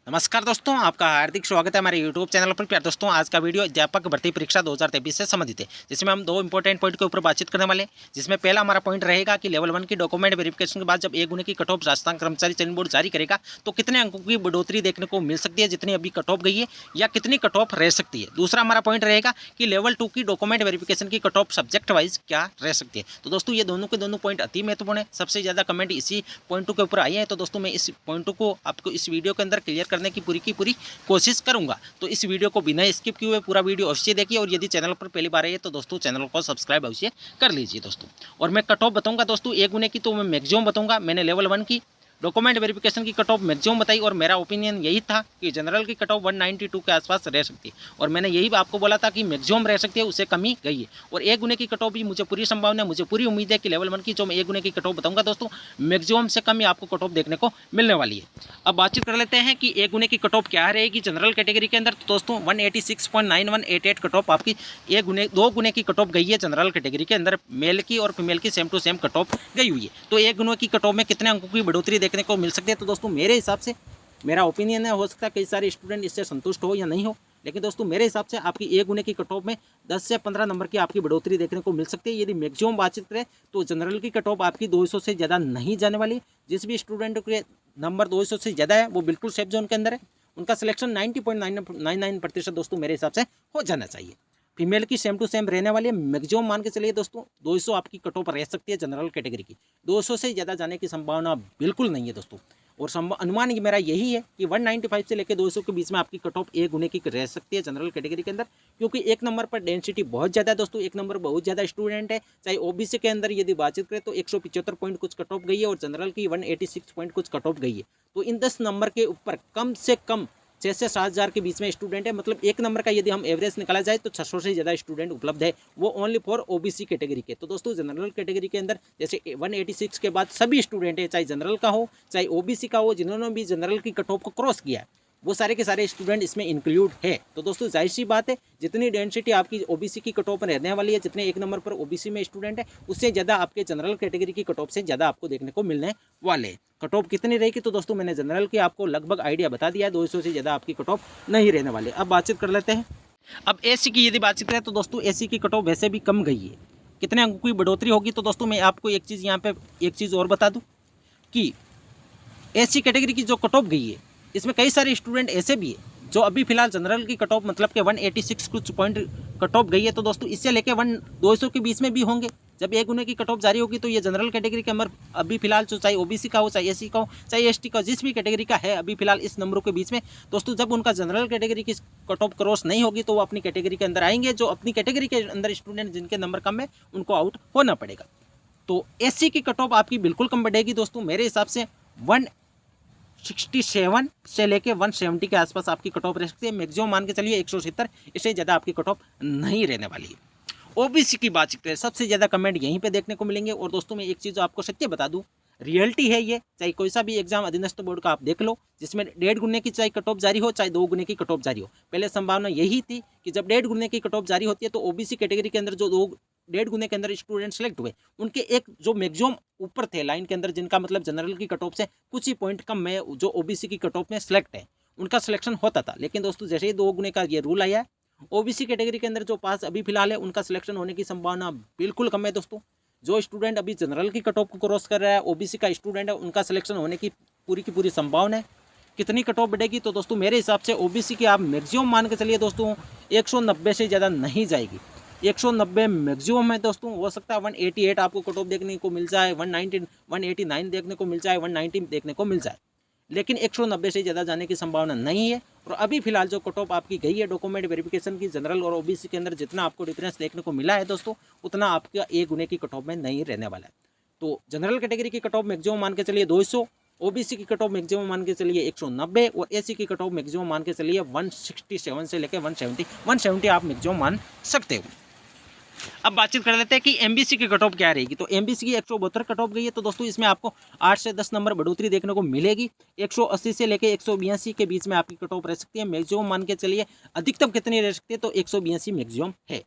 नमस्कार दोस्तों, आपका हार्दिक स्वागत है हमारे YouTube चैनल पर। प्यार दोस्तों, आज का वीडियो अध्यापक भर्ती परीक्षा 2023 से संबंधित है, जिसमें हम दो इंपॉर्टेंट पॉइंट के ऊपर बातचीत करने वाले हैं। जिसमें पहला हमारा पॉइंट रहेगा कि लेवल 1 की डॉक्यूमेंट वेरिफिकेशन के बाद जब 1 गुने की कट ऑफ राजस्थान कर्मचारी चयन बोर्ड जारी करेगा तो कितने अंकों की बढ़ोतरी देखने को मिल सकती है, जितनी अभी कट ऑफ गई है, या कितनी कट ऑफ रह सकती है। दूसरा हमारा पॉइंट रहेगा कि लेवल 2 की डॉक्यूमेंट वेरिफिकेशन की कट ऑफ सब्जेक्ट वाइज क्या रह सकती है। तो दोस्तों, ये दोनों के दोनों पॉइंट अति महत्वपूर्ण है। सबसे ज़्यादा कमेंट इसी पॉइंटों के ऊपर आए हैं, तो दोस्तों मैं इस पॉइंटों को आपको इस वीडियो के अंदर क्लियर करने की पूरी कोशिश करूंगा। तो इस वीडियो को बिना स्किप किए हुए पूरा वीडियो अवश्य देखिए, और यदि चैनल पर पहली बार आए तो दोस्तों चैनल को सब्सक्राइब अवश्य कर लीजिए दोस्तों। और मैं कट ऑफ बताऊंगा दोस्तों 1 गुने की, तो मैं मैक्सिमम बताऊंगा। मैंने लेवल 1 की डॉक्यूमेंट वेरिफिकेशन की कट ऑफ मैक्सिमम बताई, और मेरा ओपिनियन यही था कि जनरल की कट ऑफ 192 के आसपास रह सकती है, और मैंने यही आपको बोला था कि मैक्सिमम रह सकती है, उससे कमी गई है। और 1 गुने की कट ऑफ भी मुझे पूरी संभावना है, मुझे पूरी उम्मीद है कि लेवल 1 की जो मैं 1 गुने की कट ऑफ बताऊंगा दोस्तों, मैक्सिमम से कम ही आपको कट ऑफ देखने को मिलने वाली है। अब बातचीत कर लेते हैं कि 1 गुने की कट ऑफ क्या रहेगी जनरल कैटेगरी के अंदर। तो दोस्तों 186.9188 कट ऑफ आपकी 2 गुने की कट ऑफ गई है जनरल कैटेगरी के अंदर। मेल की और फीमेल की same to same cut off गई हुई है। तो 1 गुने की कट ऑफ में कितने अंकों की बढ़ोतरी देखने को मिल सकती है। तो दोस्तों मेरे हिसाब से, मेरा ओपिनियन है, हो सकता है कई सारे स्टूडेंट इससे संतुष्ट हो या नहीं हो, लेकिन दोस्तों मेरे हिसाब से आपकी 1 गुने की कट ऑफ में 10 से 15 नंबर की आपकी बढ़ोतरी देखने को मिल सकती है। यदि मैक्सिमम बातचीत करें तो जनरल की कट ऑफ आपकी 200 से ज़्यादा नहीं जाने वाली। जिस भी स्टूडेंट के नंबर 200 से ज़्यादा है वो बिल्कुल सेफ जोन के अंदर है। उनका सिलेक्शन 90.99% दोस्तों मेरे हिसाब से हो जाना चाहिए। फीमेल की सेम टू सेम रहने वाली है। मैक्सिमम मान के चलिए दोस्तों 200 आपकी कट ऑफ रह सकती है जनरल कैटेगरी की। 200 से ज़्यादा जाने की संभावना बिल्कुल नहीं है दोस्तों। और अनुमान मेरा यही है कि 195 से लेकर 200 के बीच में आपकी कट ऑफ 1 गुने की रह सकती है जनरल कैटेगरी के अंदर, क्योंकि 1 नंबर पर डेंसिटी बहुत ज़्यादा है दोस्तों। 1 नंबर बहुत ज़्यादा स्टूडेंट है। चाहे ओबीसी के अंदर यदि बातचीत करें तो 175 पॉइंट कुछ कट ऑफ गई है, और जनरल की 186 पॉइंट कुछ कट ऑफ गई है। तो इन 10 नंबर के ऊपर कम से कम 6 से 7 हज़ार के बीच में स्टूडेंट है। मतलब 1 नंबर का यदि हम एवरेज निकाला जाए तो 600 से ज़्यादा स्टूडेंट उपलब्ध है, वो ओनली फॉर ओबीसी कैटेगरी के। तो दोस्तों जनरल कैटेगरी के अंदर जैसे 186 के बाद सभी स्टूडेंट है, चाहे जनरल का हो चाहे ओबीसी का हो, जिन्होंने भी जनरल की कट ऑफ को क्रॉस किया है, वो सारे के सारे स्टूडेंट इसमें इंक्लूड है। तो दोस्तों जाहिर सी बात है, जितनी डेंसिटी आपकी ओबीसी की कट ऑफ में रहने वाली है, जितने 1 नंबर पर ओबीसी में स्टूडेंट है, उससे ज़्यादा आपके जनरल कैटेगरी की कट ऑफ से ज़्यादा आपको देखने को मिलने वाले। कट ऑफ कितनी रहेगी तो दोस्तों मैंने जनरल की आपको लगभग आइडिया बता दिया है। 200 से ज़्यादा आपकी कट ऑफ नहीं रहने वाले। अब बातचीत कर लेते हैं। अब एसी की यदि बातचीत करें तो दोस्तों एसी की कट ऑफ वैसे भी कम गई है। कितने अंकों की बढ़ोतरी होगी तो दोस्तों मैं आपको एक चीज़ यहाँ पे एक चीज़ और बता दूँ कि एसी कैटेगरी की जो कट ऑफ गई है, इसमें कई सारे स्टूडेंट ऐसे भी है जो अभी फिलहाल जनरल की कट ऑफ मतलब कि 186 कुछ पॉइंट कट ऑफ गई है। तो दोस्तों इससे लेके 200 के बीच में भी होंगे। जब 1 गुने की कट ऑफ जारी होगी तो ये जनरल कैटेगरी के अंदर अभी फिलहाल जो चाहे ओबीसी का हो, चाहे एसी का हो, चाहे एसटी का, जिस भी कैटेगरी का है अभी फिलहाल इस नंबरों के बीच में दोस्तों, जब उनका जनरल कैटेगरी की कट ऑफ क्रॉस नहीं होगी तो वो अपनी कैटेगरी के अंदर आएंगे। जो अपनी कैटेगरी के अंदर स्टूडेंट जिनके नंबर कम है उनको आउट होना पड़ेगा। तो एससी की कट ऑफ आपकी बिल्कुल कम बढ़ेगी दोस्तों। मेरे हिसाब से 167 से लेके 170 के आसपास आपकी कट ऑफ रह सकती है। मैक्सिमम मान के चलिए 170, इससे ज़्यादा आपकी कट ऑफ नहीं रहने वाली है। ओबीसी की बातचीत करें, सबसे ज़्यादा कमेंट यहीं पे देखने को मिलेंगे। और दोस्तों मैं एक चीज़ आपको सत्य बता दूं, रियलिटी है ये, चाहे कोई सा भी एग्जाम अधीनस्थ बोर्ड का आप देख लो, जिसमें 1.5 गुने की चाहे कट ऑफ जारी हो चाहे 2 गुने की कट ऑफ जारी हो। पहले संभावना यही थी कि जब 1.5 गुने की कट ऑफ जारी होती है तो ओबीसी कैटेगरी के अंदर जो 1.5 गुने के अंदर स्टूडेंट सेलेक्ट हुए, उनके एक जो मैक्सिमम ऊपर थे लाइन के अंदर, जिनका मतलब जनरल की कट ऑफ से कुछ ही पॉइंट कम में जो ओबीसी की कट ऑफ में सेलेक्ट है, उनका सिलेक्शन होता था। लेकिन दोस्तों जैसे ही 2 गुने का ये रूल आया है, ओबीसी कैटेगरी के अंदर जो पास अभी फिलहाल है उनका सिलेक्शन होने की संभावना बिल्कुल कम है दोस्तों। जो स्टूडेंट अभी जनरल की कट ऑफ को क्रॉस कर रहा है, ओबीसी का स्टूडेंट है, उनका सिलेक्शन होने की पूरी संभावना है। कितनी कट ऑफ बढ़ेगी तो दोस्तों मेरे हिसाब से ओबीसी की आप मैक्सिमम मान के चलिए दोस्तों 190 से ज़्यादा नहीं जाएगी। 190 मैक्सिमम है दोस्तों। हो सकता है 188 आपको कट ऑफ देखने को मिल जाए, 189 देखने को मिल जाए, 190 देखने को मिल जाए, लेकिन 190 से ज़्यादा जाने की संभावना नहीं है। और अभी फिलहाल जो कट ऑफ आपकी गई है डॉक्यूमेंट वेरिफिकेशन की जनरल और ओबीसी के अंदर, जितना आपको डिफरेंस देखने को मिला है दोस्तों, उतना आपका 1 गुने की कट ऑफ में नहीं रहने वाला है। तो जनरल कैटेगरी की कट ऑफ मैक्सिमम मान के चलिए 200, ओबीसी की कट ऑफ मैक्सिमम मान के चलिए 190, और एसी की कट ऑफ मैक्सिमम मान के चलिए 167 से लेकर 170 आप मैक्सिमम मान सकते हो। अब बातचीत कर लेते हैं कि एमबीसी की कट ऑफ क्या रहेगी। तो एमबीसी की 172 कट ऑफ गई है। तो दोस्तों इसमें आपको 8 से 10 नंबर बढ़ोतरी देखने को मिलेगी। 180 से लेकर 182 के बीच में आपकी कट ऑफ रह सकती है। मैक्सिमम मान के चलिए अधिकतम कितनी रह सकती है तो 182 मैक्सिमम है।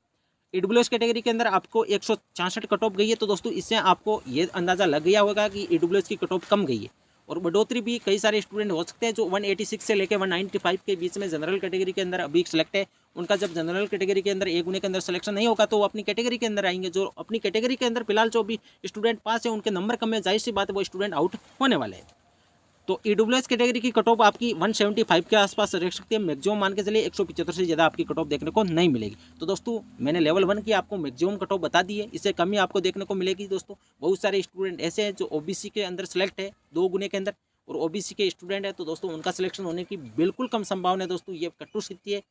ईडब्ल्यूएस कैटेगरी के अंदर आपको 166 कट ऑफ गई है। तो दोस्तों इससे आपको ये अंदाज़ा लग गया होगा कि ईडब्ल्यूएस की कट ऑफ कम गई है। और बढ़ोतरी भी कई सारे स्टूडेंट हो सकते हैं जो 186 से लेकर 195 के बीच में जनरल कैटेगरी के अंदर अभी सेलेक्ट है। उनका जब जनरल कैटेगरी के अंदर ए गुने के अंदर सिलेक्शन नहीं होगा तो वो अपनी कैटेगरी के अंदर आएंगे। जो अपनी कैटेगरी के अंदर फिलहाल जो भी स्टूडेंट पास है उनके नंबर कम है, जाहिर सी बात है वो स्टूडेंट आउट होने वाले हैं। तो ईडब्ल्यूएस कैटेगरी की कट ऑफ आपकी 175 के आसपास रह सकती है। मैक्सिमम मान के चलिए 175 से ज़्यादा आपकी कट ऑफ देखने को नहीं मिलेगी। तो दोस्तों मैंने लेवल 1 की आपको मैक्सिमम कट ऑफ बता दी है, इससे कम ही आपको देखने को मिलेगी। दोस्तों बहुत सारे स्टूडेंट ऐसे हैं जो ओबीसी के अंदर सेलेक्ट है 2 गुने के अंदर और ओबीसी के स्टूडेंट है, तो दोस्तों उनका सिलेक्शन होने की बिल्कुल कम संभावना है। दोस्तों ये कट्टू स्थिति है,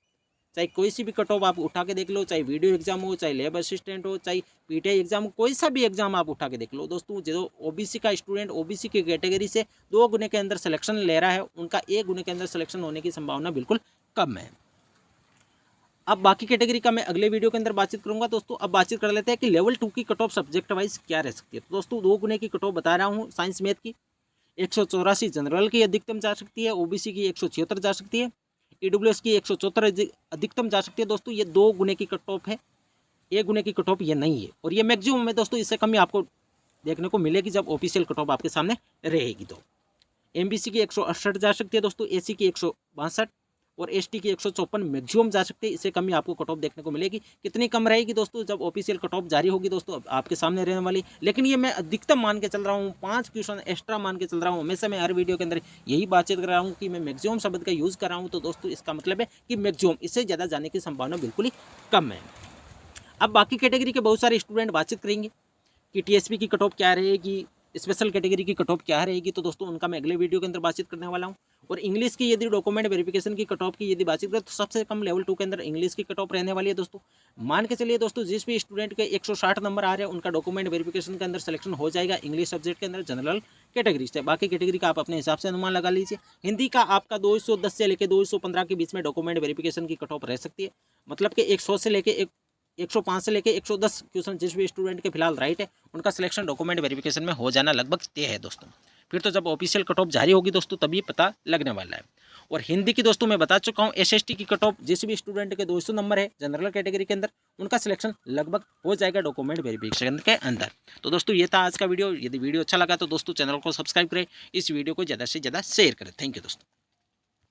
चाहे कोई सी भी कट ऑफ आप उठा के देख लो, चाहे वीडियो एग्जाम हो, चाहे लैब असिस्टेंट हो, चाहे पीटीआई एग्जाम हो, कोई सा भी एग्जाम आप उठा के देख लो। दोस्तों जो ओबीसी का स्टूडेंट ओबीसी की कैटेगरी से 2 गुने के अंदर सिलेक्शन ले रहा है, उनका 1 गुने के अंदर सिलेक्शन होने की संभावना बिल्कुल कम है। अब बाकी कैटेगरी का मैं अगले वीडियो के अंदर बातचीत करूंगा। दोस्तों अब बातचीत कर लेते हैं कि लेवल 2 की कट ऑफ सब्जेक्ट वाइज क्या रह सकती है। तो दोस्तों 2 गुने की कट ऑफ बता रहा हूँ साइंस मैथ की 184 जनरल की अधिकतम जा सकती है, ओबीसी की 176 जा सकती है, ईडब्ल्यूएस की 174 अधिकतम जा सकती है। दोस्तों ये 2 गुने की कट ऑफ है, 1 गुने की कट ऑफ ये नहीं है और ये मैक्सिमम है। दोस्तों इससे कम ही आपको देखने को मिलेगी जब ऑफिशियल कट ऑफ आपके सामने रहेगी। तो एमबीसी की 168 जा सकती है दोस्तों, एसी की 162 और एसटी की 154 मैक्सिमम जा सकते हैं। इससे कम ही आपको कट ऑफ देखने को मिलेगी। कितनी कम रहेगी दोस्तों जब ऑफिशियल कट ऑफ जारी होगी दोस्तों आपके सामने रहने वाली। लेकिन ये मैं अधिकतम मान के चल रहा हूँ, 5 क्वेश्चन एक्स्ट्रा मान के चल रहा हूँ। हमेशा मैं हर वीडियो के अंदर यही बातचीत कर रहा हूँ कि मैं मैक्सिमम शब्द का यूज़ कर रहा हूँ। तो दोस्तों इसका मतलब है कि मैक्सिमम, इससे ज़्यादा जाने की संभावना बिल्कुल ही कम है। अब बाकी कैटेगरी के बहुत सारे स्टूडेंट बातचीत करेंगे कि टीएसपी की कट ऑफ क्या रहेगी, स्पेशल कैटेगरी की कट ऑफ क्या रहेगी। तो दोस्तों उनका मैं अगले वीडियो के अंदर बातचीत करने वाला हूँ। और इंग्लिश की यदि डॉक्यूमेंट वेरिफिकेशन की कट ऑफ की यदि बातचीत करें तो सबसे कम लेवल 2 के अंदर इंग्लिश की कट ऑफ रहने वाली है। दोस्तों मान के चलिए दोस्तों जिस भी स्टूडेंट के 160 नंबर आ रहे हैं उनका डॉक्यूमेंट वेरिफिकेशन के अंदर सिलेक्शन हो जाएगा इंग्लिश सब्जेक्ट के अंदर जनरल कैटेगरी से। बाकी कैटेगरी का आप अपने हिसाब से अनुमान लगा लीजिए। हिंदी का आपका 210 से लेकर 215 के बीच में डॉक्यूमेंट वेरिफिकेशन की कट ऑफ रह सकती है। मतलब कि 100 से लेकर 105 से लेकर 110 क्वेश्चन जिस भी स्टूडेंट के फिलहाल राइट है उनका सिलेक्शन डॉक्यूमेंट वेरिफिकेशन में हो जाना लगभग तय है दोस्तों। फिर तो जब ऑफिशियल कट ऑफ जारी होगी दोस्तों तभी पता लगने वाला है। और हिंदी की दोस्तों मैं बता चुका हूँ एसएसटी की कट ऑफ जिस भी स्टूडेंट के 200 नंबर है जनरल कैटेगरी के अंदर उनका सिलेक्शन लगभग हो जाएगा डॉक्यूमेंट वेरिफिकेशन के अंदर। तो दोस्तों ये था आज का वीडियो। यदि वीडियो अच्छा लगा तो दोस्तों चैनल को सब्सक्राइब करें, इस वीडियो को ज़्यादा से ज़्यादा शेयर करें। थैंक यू दोस्तों।